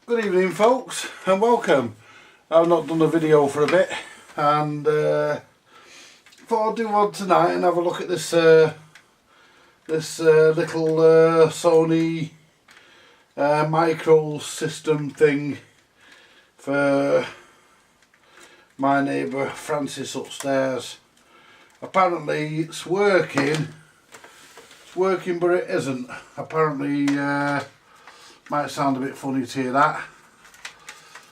Good evening folks and welcome. I've not done a video for a bit and thought I'd do one tonight and have a look at this little Sony micro system thing for my neighbour Francis upstairs. Apparently it's working but it isn't. Apparently might sound a bit funny to hear that.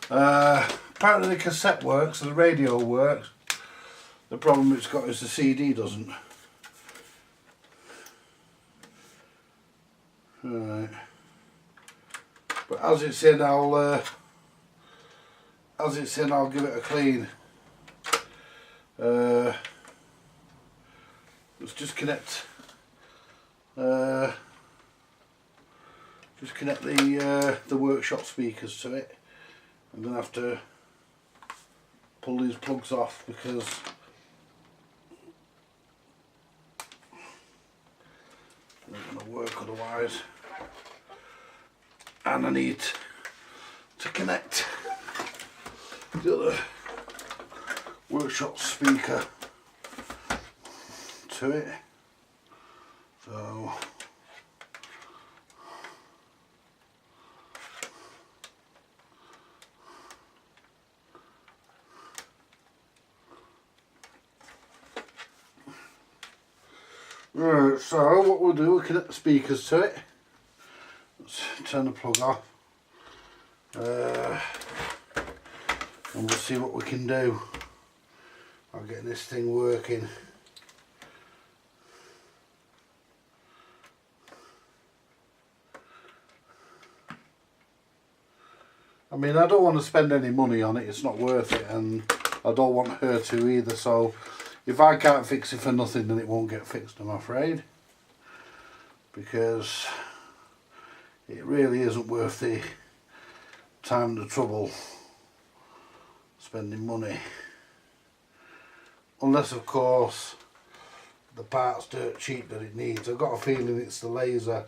Apparently the cassette works, the radio works. The problem it's got is the CD doesn't. Right. But as it's in, I'll give it a clean. Let's just connect. Just connect the workshop speakers to it. I'm going to have to pull these plugs off because they're not going to work otherwise. And I need to connect the other workshop speaker to it. So right, so what we'll do, we'll connect the speakers to it. Let's turn the plug off and we'll see what we can do on getting this thing working. I mean, I don't want to spend any money on it, it's not worth it, and I don't want her to either, so if I can't fix it for nothing then it won't get fixed, I'm afraid, because it really isn't worth the time and the trouble spending money, unless of course the part's dirt cheap that it needs. I've got a feeling it's the laser,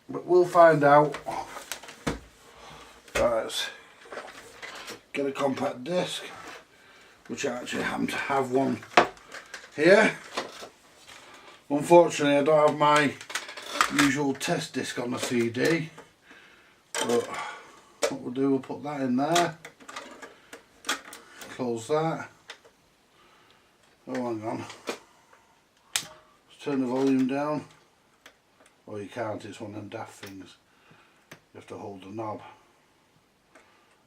but we'll find out. Right, get a compact disc, which I actually happen to have one here. Unfortunately I don't have my usual test disc on the CD, but what we'll do, we'll put that in there, close that. Oh, hang on, let's turn the volume down. Oh, you can't, it's one of them daft things, you have to hold the knob.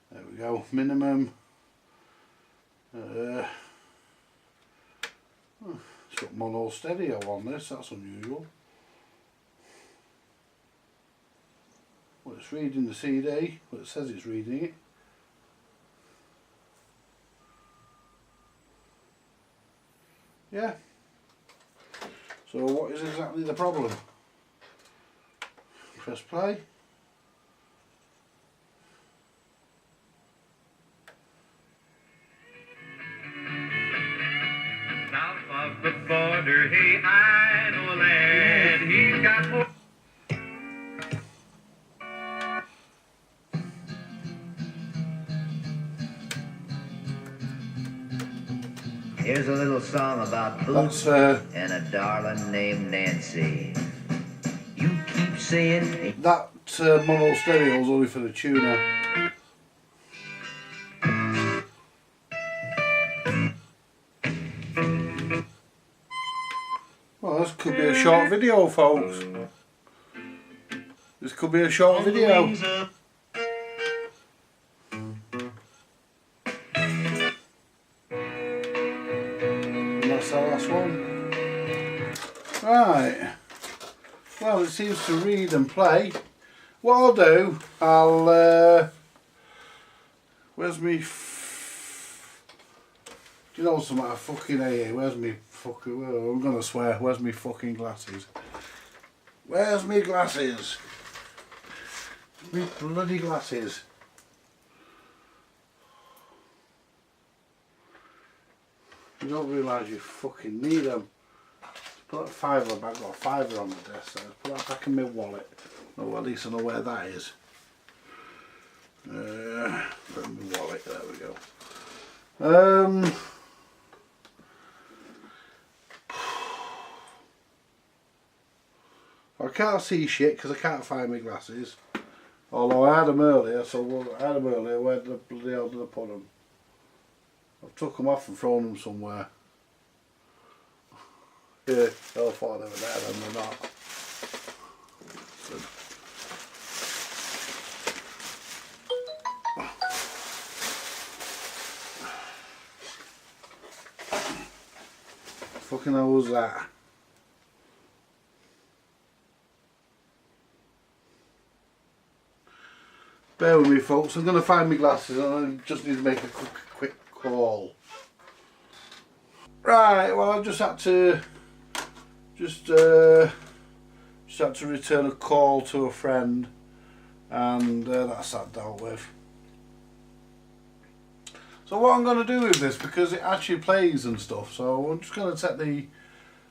There we go, minimum. It's got mono stereo on this, that's unusual. Well, it's reading the CD, well, it says it's reading it. Yeah. So what is exactly the problem? Press play. The border, hey, I know a lad, he's got more. Here's a little song about boots and a darling named Nancy. You keep saying that mono stereo is only for the tuner. Well, this could be a short video, folks. This could be a short video. And that's the last one. Right. Well, it seems to read and play. What I'll do, where's me? Do you know something? I fucking hate it. Where's me fucking? Well, I'm gonna swear. Where's me fucking glasses? Where's me glasses? Me bloody glasses. You don't realise you fucking need them. Put a fiver back. I've got a fiver on the desk. So put that back in my wallet. Oh, at least I know where that is. Put in my wallet, there we go. I can't see shit because I can't find my glasses. Although I had them earlier, where the bloody hell did I put them? I've took them off and thrown them somewhere. Yeah, I thought they were there, then they're not. Fucking hell was that? Bear with me folks, I'm going to find my glasses and I just need to make a quick call. Right, well I just had to return a call to a friend, and that's that dealt with. So what I'm going to do with this, because it actually plays and stuff, so I'm just going to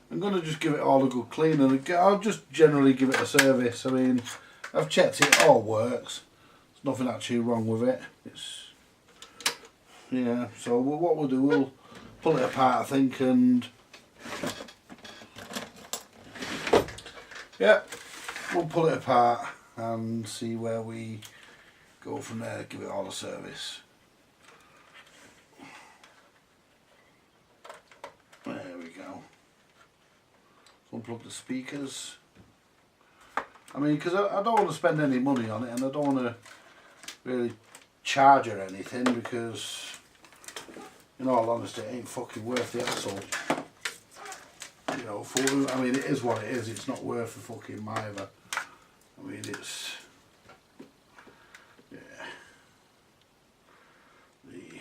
I'm going to just give it all a good clean, and I'll just generally give it a service. I mean, I've checked it all works. There's nothing actually wrong with it. It's, yeah, so what we'll do, we'll pull it apart I think, and yeah, we'll pull it apart and see where we go from there, give it all a service. There we go. Unplug the speakers. I mean, because I don't want to spend any money on it, and I don't want to really charge her anything, because in all honesty it ain't fucking worth the hassle. You know, I mean, it is what it is, it's not worth the fucking mither. I mean, it's, yeah, the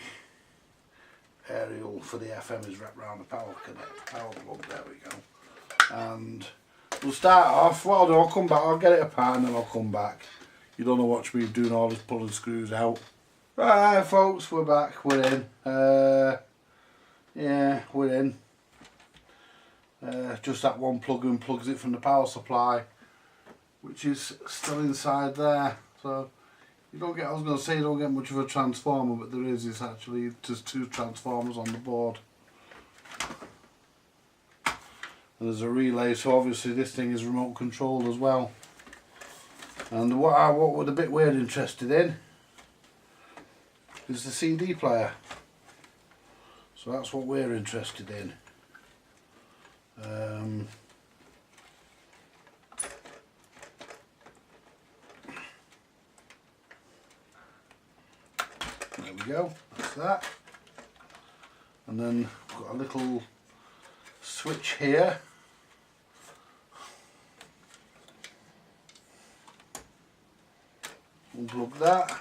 aerial for the FM is wrapped around the power plug, there we go. And we'll start off, what I'll do, I'll come back, I'll get it apart and then I'll come back. You don't know watch me doing all this pulling screws out. Right folks, we're back, we're in. Yeah, we're in. Just that one plug-in plugs it from the power supply, which is still inside there. So you don't get, I was going to say you don't get much of a transformer, but there is, it's actually just two transformers on the board. And there's a relay, so obviously this thing is remote controlled as well. And what we're the bit we're interested in is the CD player. So that's what we're interested in. There we go, that's that. And then we've got a little switch here. Unplug that.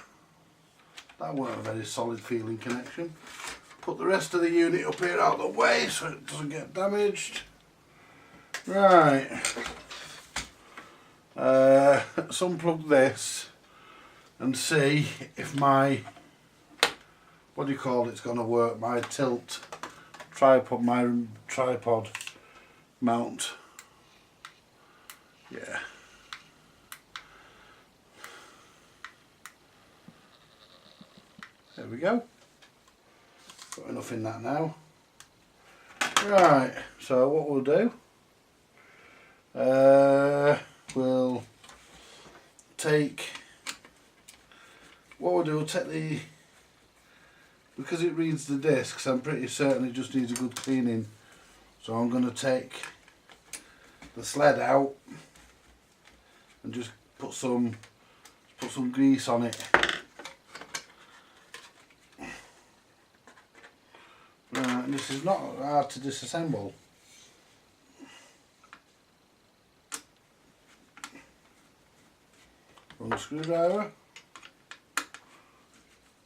That wasn't a very solid feeling connection. Put the rest of the unit up here out of the way so it doesn't get damaged. Right. Let's unplug this and see if my, what do you call it's going to work, my tilt tripod, my tripod mount. Yeah. There we go. Got enough in that now. Right, so what we'll do, we'll take, we'll take the, because it reads the discs, I'm pretty certain it just needs a good cleaning. So I'm going to take the sled out and just put some grease on it. Right, and this is not hard to disassemble. Wrong screwdriver,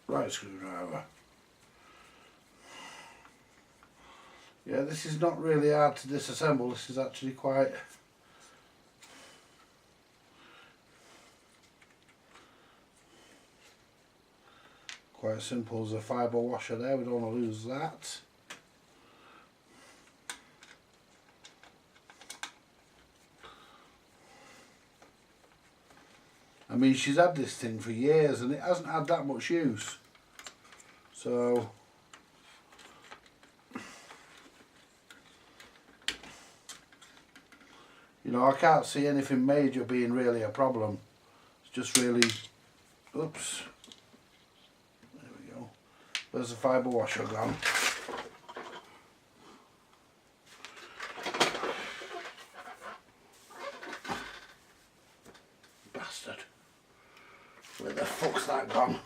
right screwdriver. Yeah, this is not really hard to disassemble, this is actually quite simple. As a fibre washer there, we don't want to lose that. mean, she's had this thing for years and it hasn't had that much use. So you know, I can't see anything major being really a problem. It's just really, oops, there we go. Where's the fibre washer gone? Bastard. Where the fuck's that gone?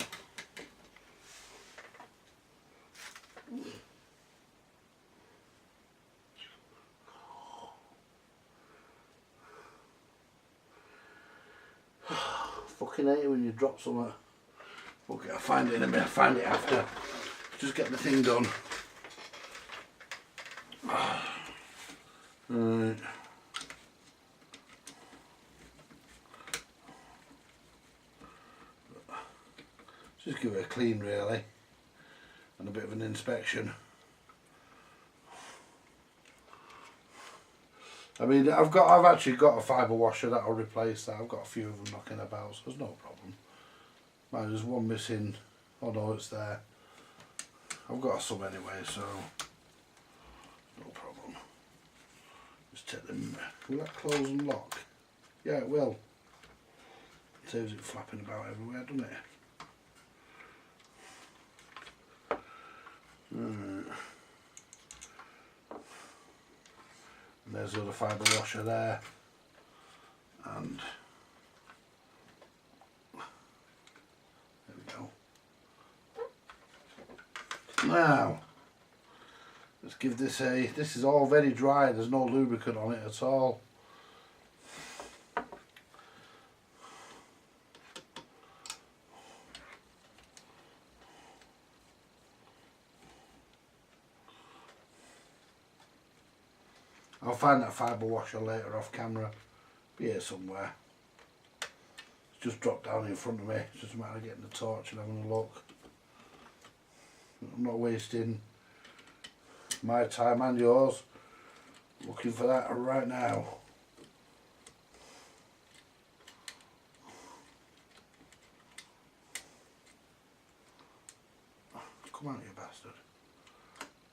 Fucking hate it when you drop something. Okay, I'll find it in a minute, I'll find it after. Just get the thing done. Right. Just give it a clean really. And a bit of an inspection. I mean, I've actually got a fibre washer that'll replace that. I've got a few of them knocking about, so there's no problem. There's one missing. Oh no, it's there. I've got some anyway, so no problem. Just take them. Will that close and lock? Yeah, it will. It saves it flapping about everywhere, doesn't it? Right. And there's the other fibre washer there, and there we go. Now let's give this a, this is all very dry, there's no lubricant on it at all. I'll find that fibre washer later off camera. Be here somewhere. It's just dropped down in front of me. It's just a matter of getting the torch and having a look. I'm not wasting my time and yours looking for that right now. Come on, you bastard.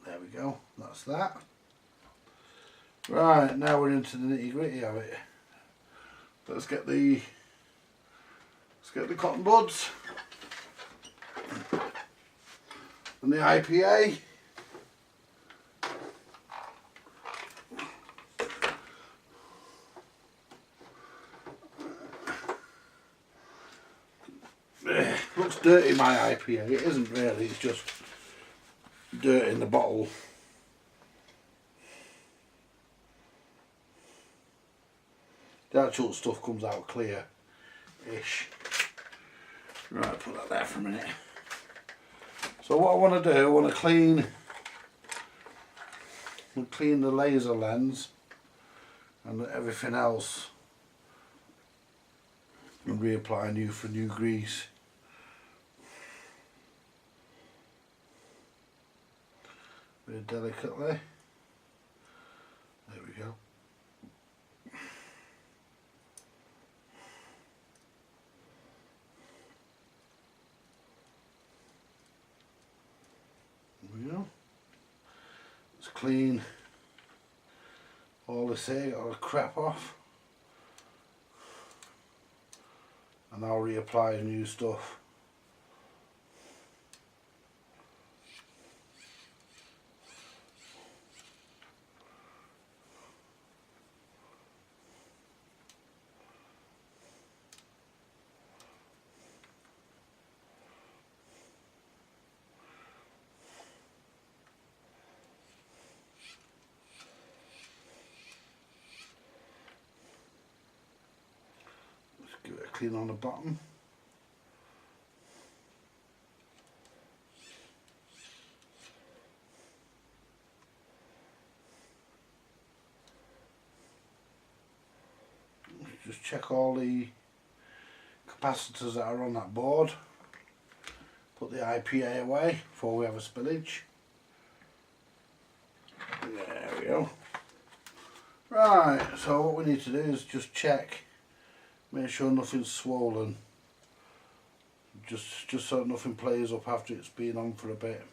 There we go. That's that. Right, now we're into the nitty gritty of it. Let's get the cotton buds and the IPA. Looks dirty, my IPA. It isn't really, it's just dirt in the bottle. The actual stuff comes out clear-ish. Right, put that there for a minute. So what I want to do, I want to clean the laser lens and everything else and reapply new grease. Very delicately. There we go. Let's clean all this here, got all the crap off, and I'll reapply the new stuff. Give it a clean on the bottom. Just check all the capacitors that are on that board. Put the IPA away before we have a spillage. There we go. Right, so what we need to do is just check. Make sure nothing's swollen. just so nothing plays up after it's been on for a bit.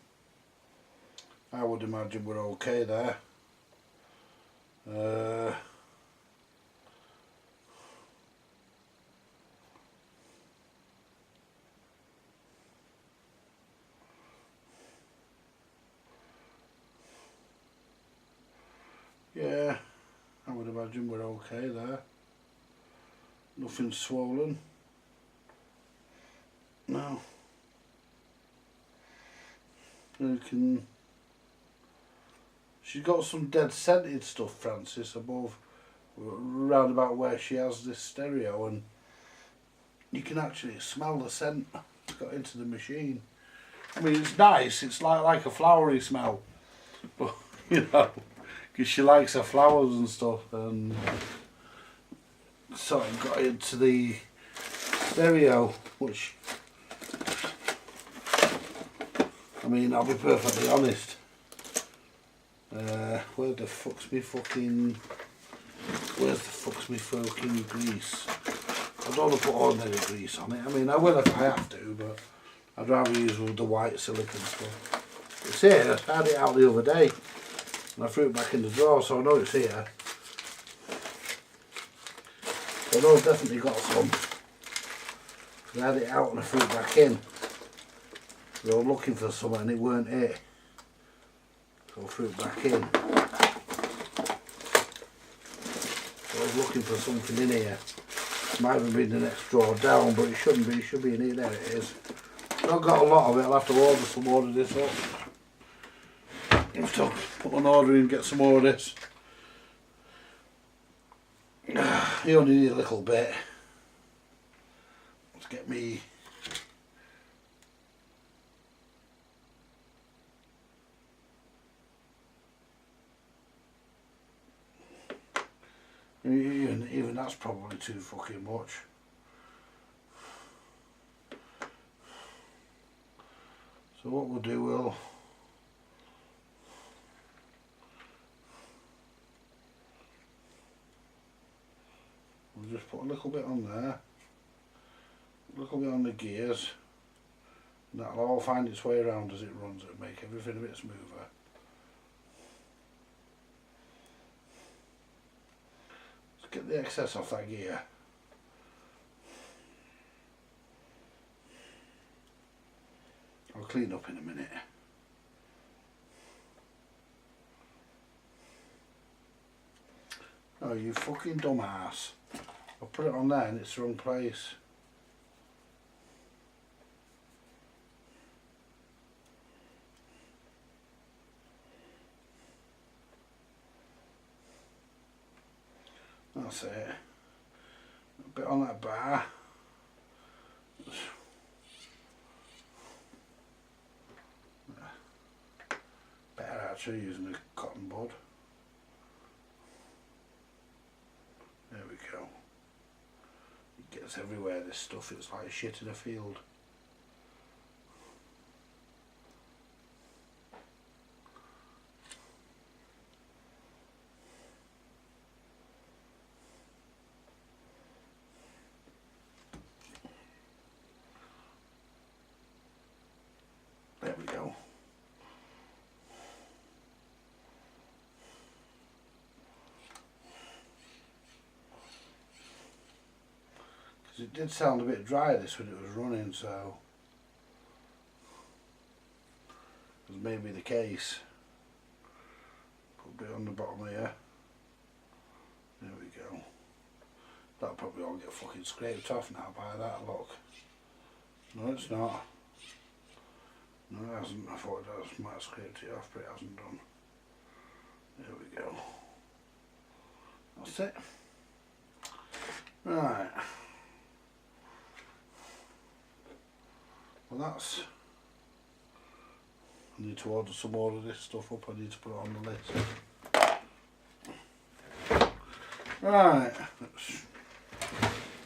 I would imagine we're okay there. Yeah, I would imagine we're okay there. Nothing swollen. No. You can. She's got some dead scented stuff, Francis, above, round about where she has this stereo, and you can actually smell the scent that's got into the machine. I mean, it's nice. It's like a flowery smell, but you know, because she likes her flowers and stuff, and so it got into the stereo, which, I mean, I'll be perfectly honest. Where the fuck's me fucking? Where's the fuck's me fucking grease? I don't want to put ordinary grease on it. I mean, I will if I have to, but I'd rather use the white silicone stuff. It's here. I had it out the other day, and I threw it back in the drawer, so I know it's here. I know I've definitely got some. I had it out and I threw it back in. So I was looking for something and it weren't it. So I threw it back in. So I was looking for something in here. Might have been the next drawer down, but it shouldn't be. It should be in here. There it is. I've got a lot of it. I'll have to order some more of this up. I have to put an order in and get some more of this. You only need a little bit. Let's get me. Even that's probably too fucking much. So what we'll do, we'll just put a little bit on there, a little bit on the gears, and that'll all find its way around as it runs. It'll make everything a bit smoother. Get the excess off that gear. I'll clean up in a minute. Oh, you fucking dumbass. I'll put it on there and it's the wrong place. That's it. A bit on that bar. Better actually using a cotton bud. There we go. It gets everywhere, this stuff. It's like shit in a field. There we go. Because it did sound a bit dry this when it was running, so it was maybe the case. Put a bit on the bottom here. There we go. That'll probably all get fucking scraped off now by that look. No, it's not. No, it hasn't. I thought it might have scraped it off, but it hasn't done. There we go. That's it. Right. Well, that's. I need to order some more of this stuff up. I need to put it on the list. Right. Let's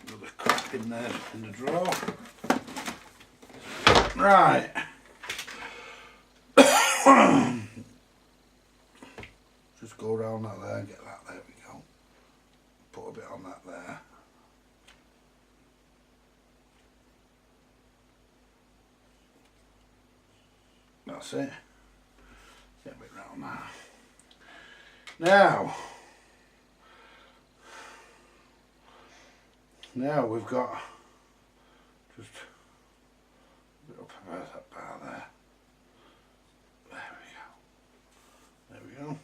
put the crap in there in the drawer. Right. Just go around that there and get that. There we go. Put a bit on that there. that's it. Get a bit round that. Now we've got just a bit up about that bar there. There we go.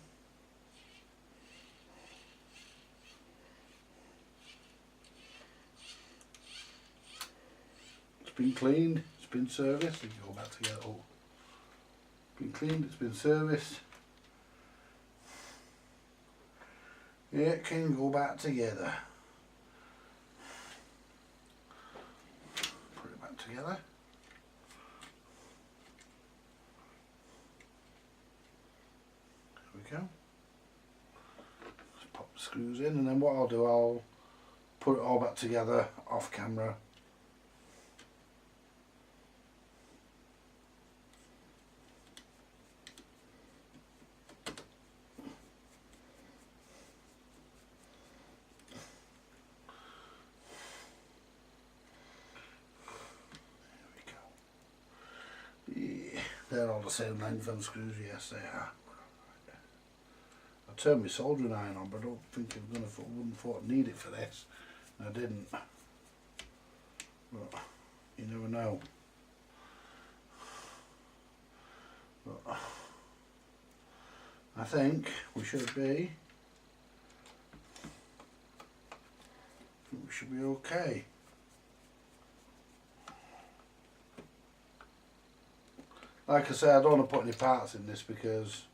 It's been cleaned, it's been serviced. You go back together. Oh. Been cleaned, it's been serviced. It can go back together. Put it back together. There we go. Just pop the screws in, and then what I'll do, I'll put it all back together off camera. They're all the same length on screws, yes they are. I turned my soldering iron on, but I don't think I wouldn't thought I'd need it for this. And I didn't. But you never know. But I think we should be okay. Like I say, I don't want to put any parts in this because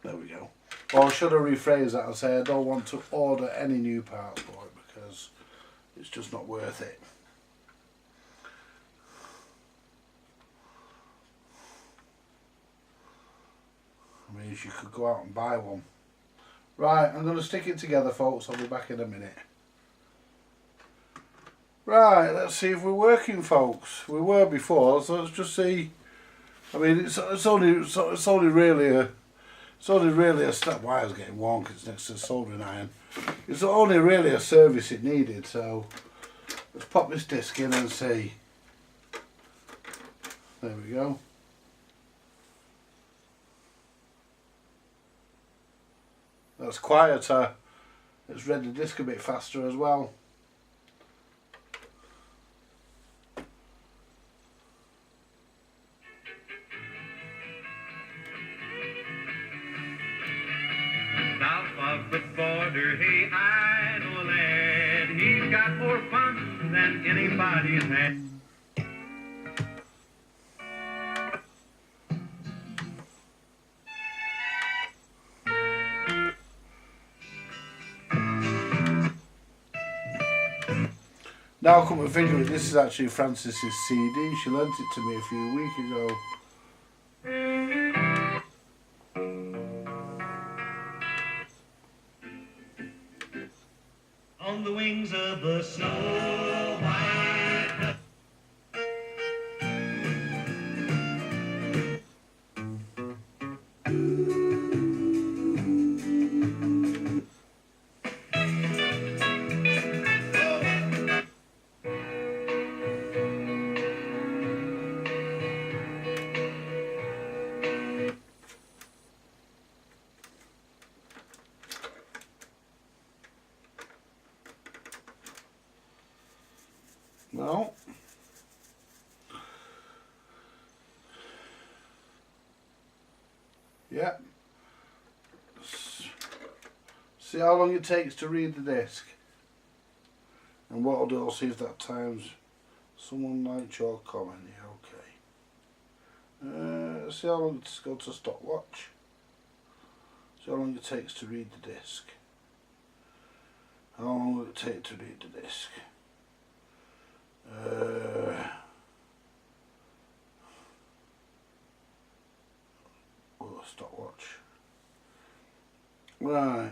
there we go. Or should I rephrase that and say I don't want to order any new parts for it because it's just not worth it. I mean, you could go out and buy one. Right, I'm going to stick it together, folks. I'll be back in a minute. Right, let's see if we're working, folks. We were before, so let's just see. I mean, it's only really a step. Wire's getting warm because it's next to the soldering iron. It's only really a service it needed. So let's pop this disc in and see. There we go. That's quieter. It's read the disc a bit faster as well. South of the border, hey, I know a lad. He's got more fun than anybody's had. Now come to think of it, this is actually Francis's CD. She lent it to me a few weeks ago. On the wings of the snow white. No. Yeah. See how long it takes to read the disc. And what I'll do, I'll see if that times someone liked your comment. Yeah, okay. See how long it's got to stopwatch. See how long it takes to read the disc. How long will it take to read the disc? Stopwatch. Right.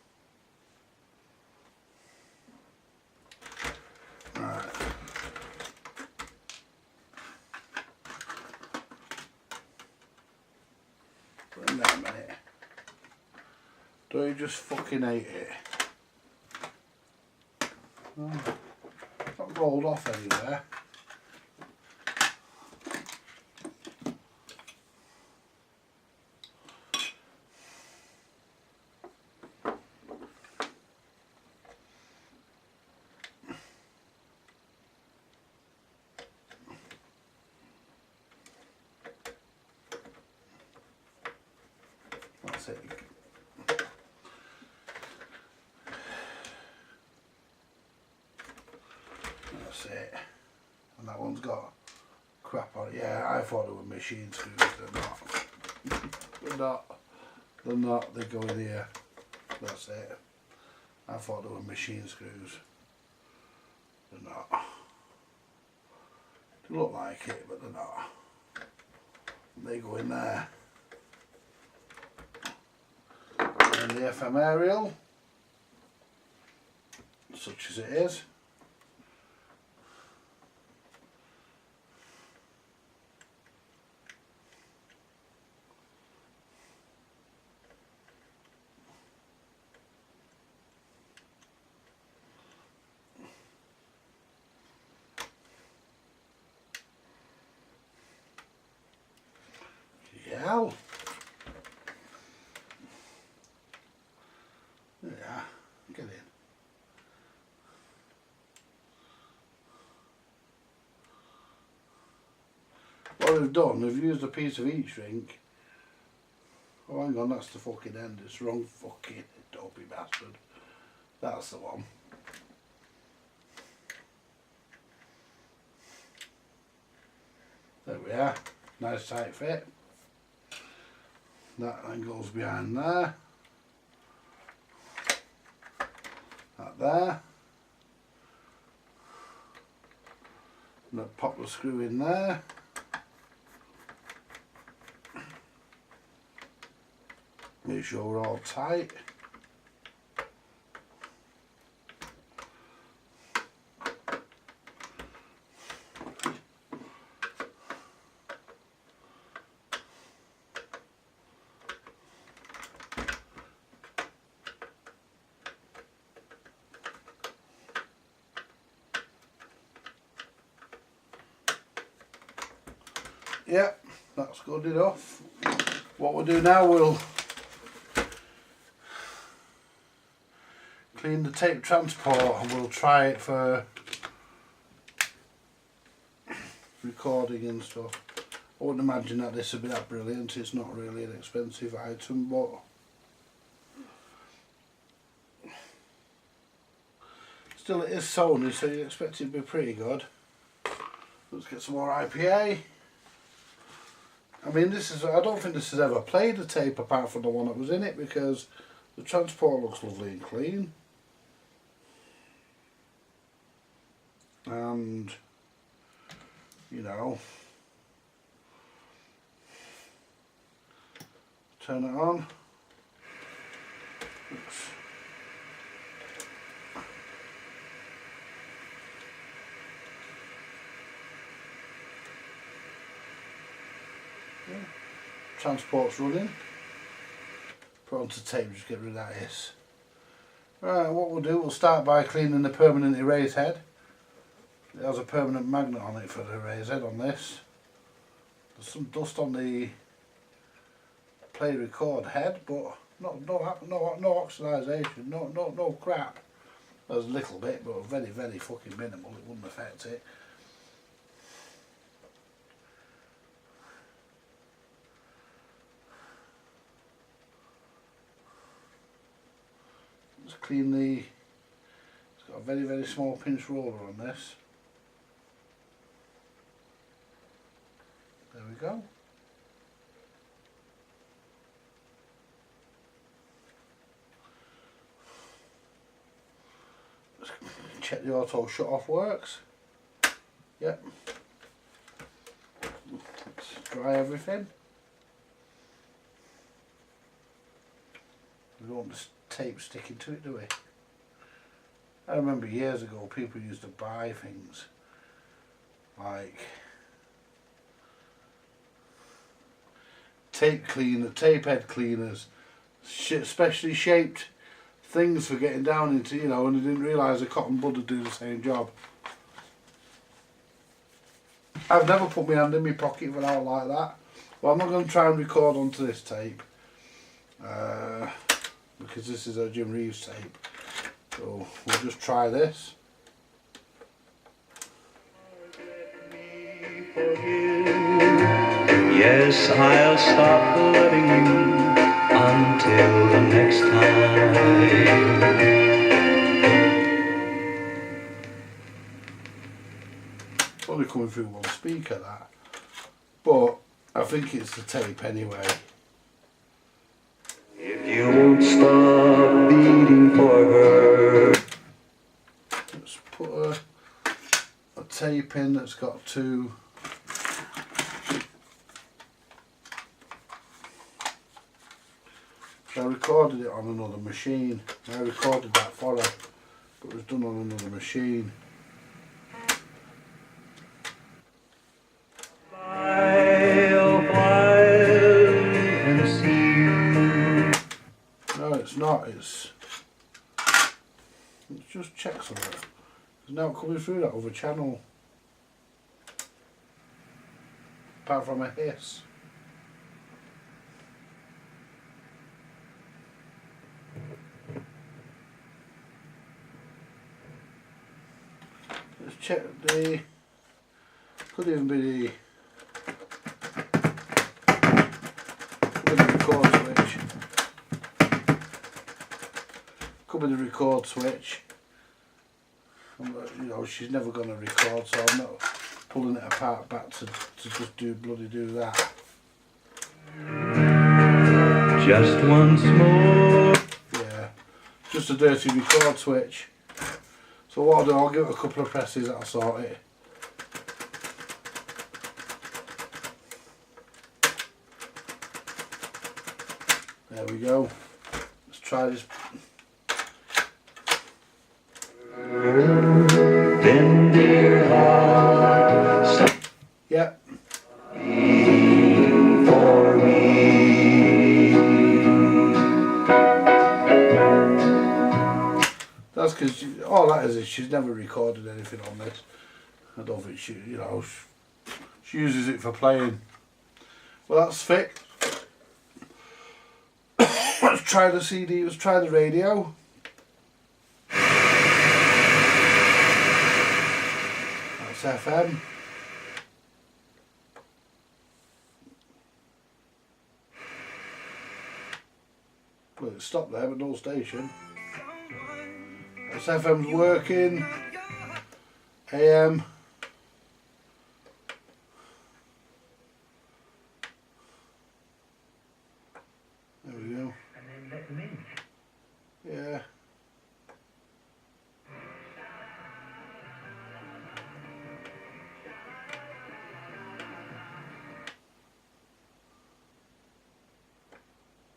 Don't you just fucking hate it? Oh, it's not rolled off anywhere. That's it. That's it. And that one's got crap on it. Yeah, I thought they were machine screws. They're not. They're not. They're not. They go in here. That's it. I thought they were machine screws. They're not. They look like it, but they're not. They go in there. And the FM aerial, such as it is. Yeah. Yeah, get in. What they've done, they've used a piece of heat shrink. Oh, hang on, that's the fucking end. It's wrong fucking dopey bastard. That's the one. There we are. Nice tight fit. That then goes behind there. That there. And then pop the screw in there. Make sure we're all tight. Yeah, that's good enough. What we'll do now, we'll clean the tape transport and we'll try it for recording and stuff. I wouldn't imagine that this would be that brilliant. It's not really an expensive item, but still it is Sony, so you expect it to be pretty good. Let's get some more IPA. I mean, this is, I don't think this has ever played a tape apart from the one that was in it, because the transport looks lovely and clean. And, you know, turn it on. Oops. Yeah. Transport's running. Put onto tape, just get rid of that hiss. Right, what we'll do, we'll start by cleaning the permanent erase head. It has a permanent magnet on it for the erase head on this. There's some dust on the play record head, but no oxidisation, no crap. There's a little bit, but very fucking minimal. It wouldn't affect it. Let's clean the. It's got a very small pinch roller on this. There we go. Let's check the auto shut off works. Yep. Let's dry everything. We don't want this tape sticking to it, do we? I remember years ago people used to buy things like tape head cleaners specially shaped things for getting down into, you know, and I didn't realise a cotton bud would do the same job. I've never put my hand in my pocket without like that. Well, I'm not going to try and record onto this tape because this is a Jim Reeves tape. So we'll just try this. Yes, I'll stop loving you until the next time. It's only coming through one speaker, that, but I think it's the tape anyway. If you won't stop beating for her. Let's put a tape in that's got two. I recorded it on another machine. I recorded that for her, but it was done on another machine. No, it's not. It's just checks on it. It's now coming through that other channel. Apart from a hiss. Let's check the, could even be the record switch. Could be the record switch. You know, she's never going to record, so I'm not pulling it apart back to just do that. Just once more. Yeah, just a dirty record switch. So what I'll do, I'll give it a couple of presses, that'll sort it. There we go. Let's try this. Then dear heart, Yep. for me. That's because all that is she's never recorded anything on this. I don't think she, you know, she uses it for playing. Well, that's fixed. Let's try the CD. Let's try the radio. That's FM. Well, it stopped there, but no station. That's FM's working. AM. There we go. And then let them in. Yeah.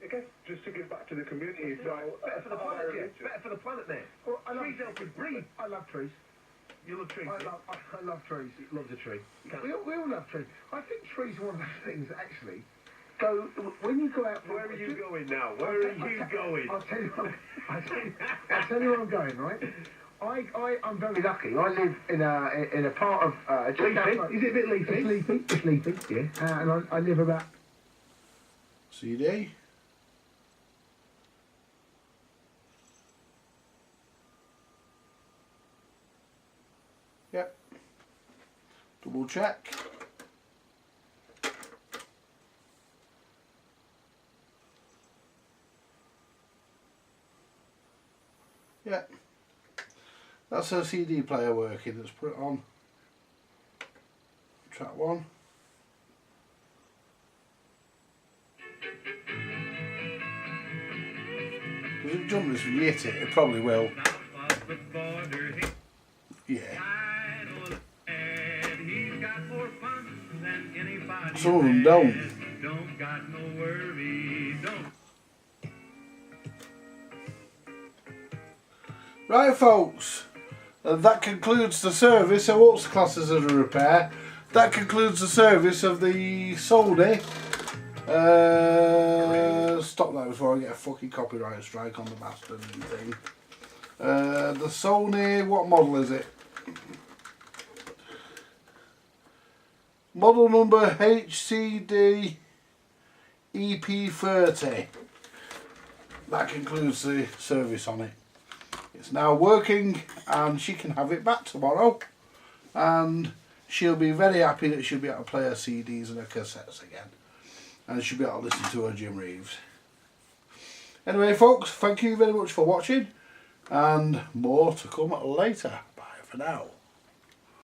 Okay, just to give back to the community. So, Better for the planet, yeah. Better for the planet, mate. Well, I love Trees help us breathe. I love trees. You love trees. I love trees. Loves a tree. We all love trees. I think trees are one of those things that actually go when you go out. Where are you going now? Where are you going? I'll tell you where I'm going. Right. I'm very lucky. I live in a part of Leafy? Is it a bit leafy? It's leafy. Yeah. And I live about. CD. Yep. Double check. Yep. That's her CD player working. Let's put it on. Track 1. Does it jump this when you hit it? It probably will. Yeah. Some of them don't. Right, folks, that concludes the service. So what's classed as a repair? That concludes the service of the Sony. Stop that before I before I get a fucking copyright strike on the bastard thing. The Sony, what model is it? Model number HCD EP30. That concludes the service on it. It's now working and she can have it back tomorrow, and she'll be very happy that she'll be able to play her CDs and her cassettes again, and she'll be able to listen to her Jim Reeves. Anyway folks, thank you very much for watching, and more to come later. Bye for now.